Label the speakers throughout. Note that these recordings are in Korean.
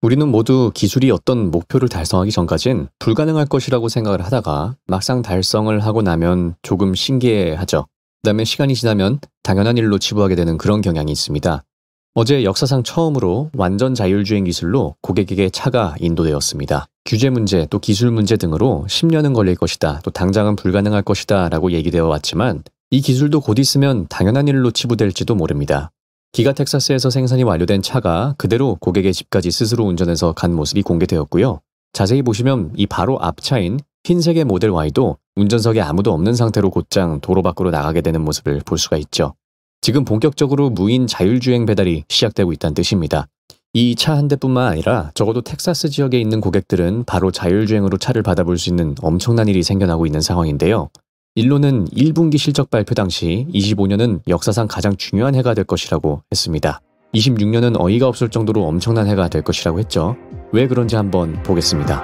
Speaker 1: 우리는 모두 기술이 어떤 목표를 달성하기 전까진 불가능할 것이라고 생각을 하다가 막상 달성을 하고 나면 조금 신기해하죠. 그다음에 시간이 지나면 당연한 일로 치부하게 되는 그런 경향이 있습니다. 어제 역사상 처음으로 완전 자율주행 기술로 고객에게 차가 인도되었습니다. 규제 문제 또 기술 문제 등으로 10년은 걸릴 것이다, 또 당장은 불가능할 것이다 라고 얘기되어 왔지만 이 기술도 곧 있으면 당연한 일로 치부될지도 모릅니다. 기가 텍사스에서 생산이 완료된 차가 그대로 고객의 집까지 스스로 운전해서 간 모습이 공개되었고요. 자세히 보시면 이 바로 앞차인 흰색의 모델 Y도 운전석에 아무도 없는 상태로 곧장 도로 밖으로 나가게 되는 모습을 볼 수가 있죠. 지금 본격적으로 무인 자율주행 배달이 시작되고 있다는 뜻입니다. 이 차 한 대뿐만 아니라 적어도 텍사스 지역에 있는 고객들은 바로 자율주행으로 차를 받아볼 수 있는 엄청난 일이 생겨나고 있는 상황인데요. 일론은 1분기 실적 발표 당시 25년은 역사상 가장 중요한 해가 될 것이라고 했습니다. 26년은 어이가 없을 정도로 엄청난 해가 될 것이라고 했죠. 왜 그런지 한번 보겠습니다.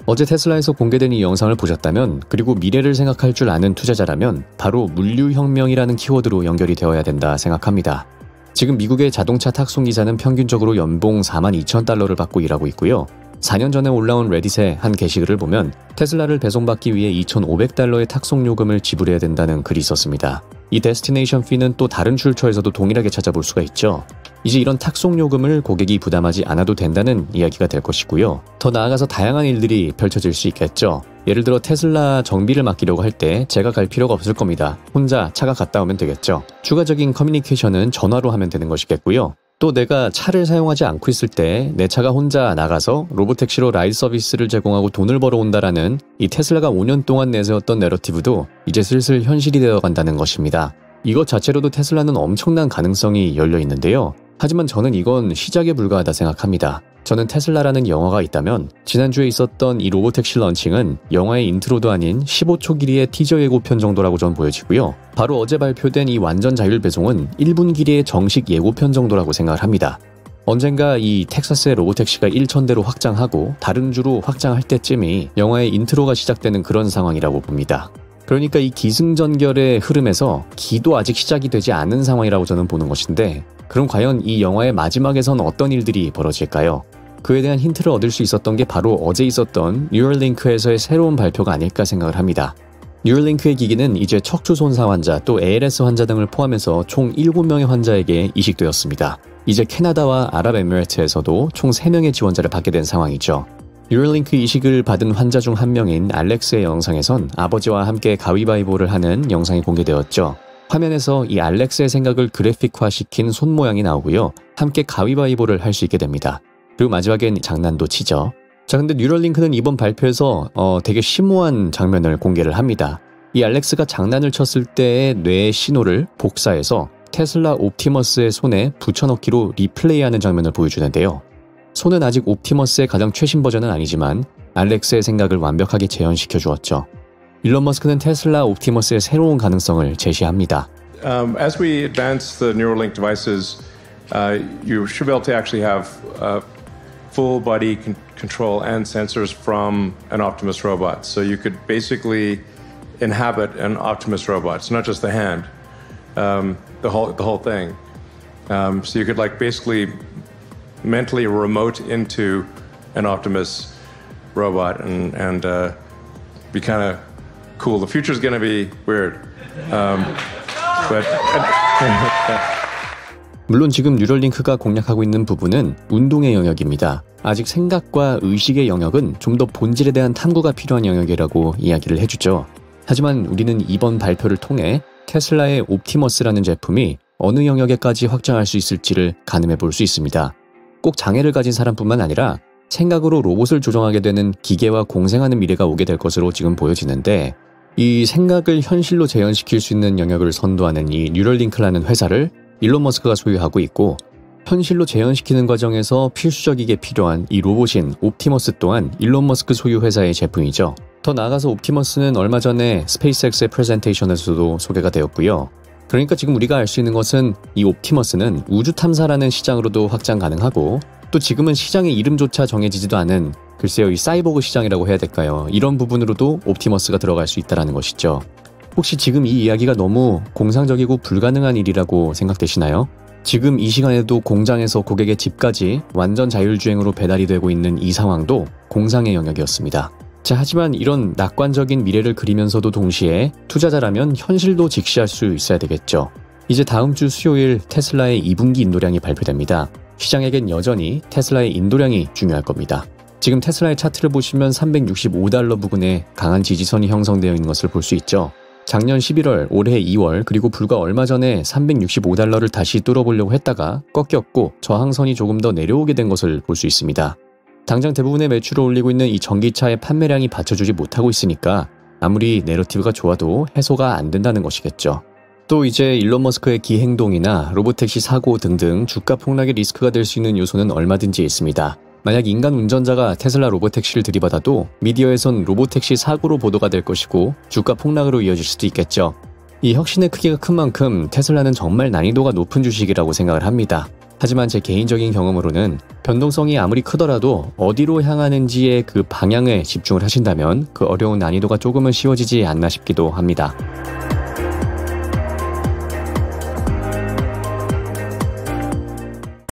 Speaker 1: 어제 테슬라에서 공개된 이 영상을 보셨다면, 그리고 미래를 생각할 줄 아는 투자자라면 바로 물류혁명이라는 키워드로 연결이 되어야 된다 생각합니다. 지금 미국의 자동차 탁송기사는 평균적으로 연봉 42,000달러를 받고 일하고 있고요. 4년 전에 올라온 레딧의 한 게시글을 보면 테슬라를 배송받기 위해 2,500달러의 탁송요금을 지불해야 된다는 글이 있었습니다. 이 데스티네이션 피는 또 다른 출처에서도 동일하게 찾아볼 수가 있죠. 이제 이런 탁송요금을 고객이 부담하지 않아도 된다는 이야기가 될 것이고요. 더 나아가서 다양한 일들이 펼쳐질 수 있겠죠. 예를 들어 테슬라 정비를 맡기려고 할 때 제가 갈 필요가 없을 겁니다. 혼자 차가 갔다 오면 되겠죠. 추가적인 커뮤니케이션은 전화로 하면 되는 것이겠고요. 또 내가 차를 사용하지 않고 있을 때 내 차가 혼자 나가서 로보택시로 라이드 서비스를 제공하고 돈을 벌어온다라는 이 테슬라가 5년 동안 내세웠던 내러티브도 이제 슬슬 현실이 되어 간다는 것입니다. 이것 자체로도 테슬라는 엄청난 가능성이 열려 있는데요. 하지만 저는 이건 시작에 불과하다 생각합니다. 저는 테슬라라는 영화가 있다면 지난주에 있었던 이 로보택시 런칭은 영화의 인트로도 아닌 15초 길이의 티저 예고편 정도라고 전 보여지고요. 바로 어제 발표된 이 완전 자율 배송은 1분 길이의 정식 예고편 정도라고 생각을 합니다. 언젠가 이 텍사스의 로보택시가 1,000대로 확장하고 다른 주로 확장할 때쯤이 영화의 인트로가 시작되는 그런 상황이라고 봅니다. 그러니까 이 기승전결의 흐름에서 기도 아직 시작이 되지 않은 상황이라고 저는 보는 것인데, 그럼 과연 이 영화의 마지막에선 어떤 일들이 벌어질까요? 그에 대한 힌트를 얻을 수 있었던 게 바로 어제 있었던 뉴럴링크에서의 새로운 발표가 아닐까 생각을 합니다. 뉴럴링크의 기기는 이제 척추 손상 환자 또 ALS 환자 등을 포함해서 총 7명의 환자에게 이식되었습니다. 이제 캐나다와 아랍에미레이트에서도 총 3명의 지원자를 받게 된 상황이죠. 뉴럴링크 이식을 받은 환자 중 한 명인 알렉스의 영상에선 아버지와 함께 가위바위보를 하는 영상이 공개되었죠. 화면에서 이 알렉스의 생각을 그래픽화시킨 손 모양이 나오고요. 함께 가위바위보를 할 수 있게 됩니다. 그리고 마지막엔 장난도 치죠. 자, 근데 뉴럴링크는 이번 발표에서 되게 심오한 장면을 공개를 합니다. 이 알렉스가 장난을 쳤을 때의 뇌의 신호를 복사해서 테슬라 옵티머스의 손에 붙여넣기로 리플레이하는 장면을 보여주는데요. 손은 아직 옵티머스의 가장 최신 버전은 아니지만 알렉스의 생각을 완벽하게 재현시켜 주었죠. 일론 머스크는 테슬라 옵티머스의 새로운 가능성을 제시합니다.
Speaker 2: As we advance the Neuralink devices, you should be able to actually have full body control and sensors from an Optimus robot. So you could basically inhabit an Optimus robot. It's not just the hand, the whole thing. So you could like basically mentally remote into an Optimus robot and be kind of cool. The future is going to be weird. But
Speaker 1: 물론 지금 뉴럴링크가 공략하고 있는 부분은 운동의 영역입니다. 아직 생각과 의식의 영역은 좀 더 본질에 대한 탐구가 필요한 영역이라고 이야기를 해주죠. 하지만 우리는 이번 발표를 통해 테슬라의 옵티머스라는 제품이 어느 영역에까지 확장할 수 있을지를 가늠해 볼 수 있습니다. 꼭 장애를 가진 사람뿐만 아니라 생각으로 로봇을 조정하게 되는 기계와 공생하는 미래가 오게 될 것으로 지금 보여지는데, 이 생각을 현실로 재현시킬 수 있는 영역을 선도하는 이 뉴럴링크라는 회사를 일론 머스크가 소유하고 있고, 현실로 재현시키는 과정에서 필수적이게 필요한 이 로봇인 옵티머스 또한 일론 머스크 소유 회사의 제품이죠. 더 나아가서 옵티머스는 얼마 전에 스페이스X의 프레젠테이션에서도 소개가 되었고요. 그러니까 지금 우리가 알 수 있는 것은 이 옵티머스는 우주 탐사라는 시장으로도 확장 가능하고, 또 지금은 시장의 이름조차 정해지지도 않은 글쎄요, 이 사이보그 시장이라고 해야 될까요? 이런 부분으로도 옵티머스가 들어갈 수 있다는 것이죠. 혹시 지금 이 이야기가 너무 공상적이고 불가능한 일이라고 생각되시나요? 지금 이 시간에도 공장에서 고객의 집까지 완전 자율주행으로 배달이 되고 있는 이 상황도 공상의 영역이었습니다. 자, 하지만 이런 낙관적인 미래를 그리면서도 동시에 투자자라면 현실도 직시할 수 있어야 되겠죠. 이제 다음 주 수요일 테슬라의 2분기 인도량이 발표됩니다. 시장에겐 여전히 테슬라의 인도량이 중요할 겁니다. 지금 테슬라의 차트를 보시면 $365 부근에 강한 지지선이 형성되어 있는 것을 볼 수 있죠. 작년 11월, 올해 2월, 그리고 불과 얼마 전에 $365를 다시 뚫어보려고 했다가 꺾였고 저항선이 조금 더 내려오게 된 것을 볼 수 있습니다. 당장 대부분의 매출을 올리고 있는 이 전기차의 판매량이 받쳐주지 못하고 있으니까 아무리 내러티브가 좋아도 해소가 안 된다는 것이겠죠. 또 이제 일론 머스크의 기행동이나 로보택시 사고 등등 주가 폭락의 리스크가 될 수 있는 요소는 얼마든지 있습니다. 만약 인간 운전자가 테슬라 로보택시를 들이받아도 미디어에선 로보택시 사고로 보도가 될 것이고 주가 폭락으로 이어질 수도 있겠죠. 이 혁신의 크기가 큰 만큼 테슬라는 정말 난이도가 높은 주식이라고 생각을 합니다. 하지만 제 개인적인 경험으로는 변동성이 아무리 크더라도 어디로 향하는지의 그 방향에 집중을 하신다면 그 어려운 난이도가 조금은 쉬워지지 않나 싶기도 합니다.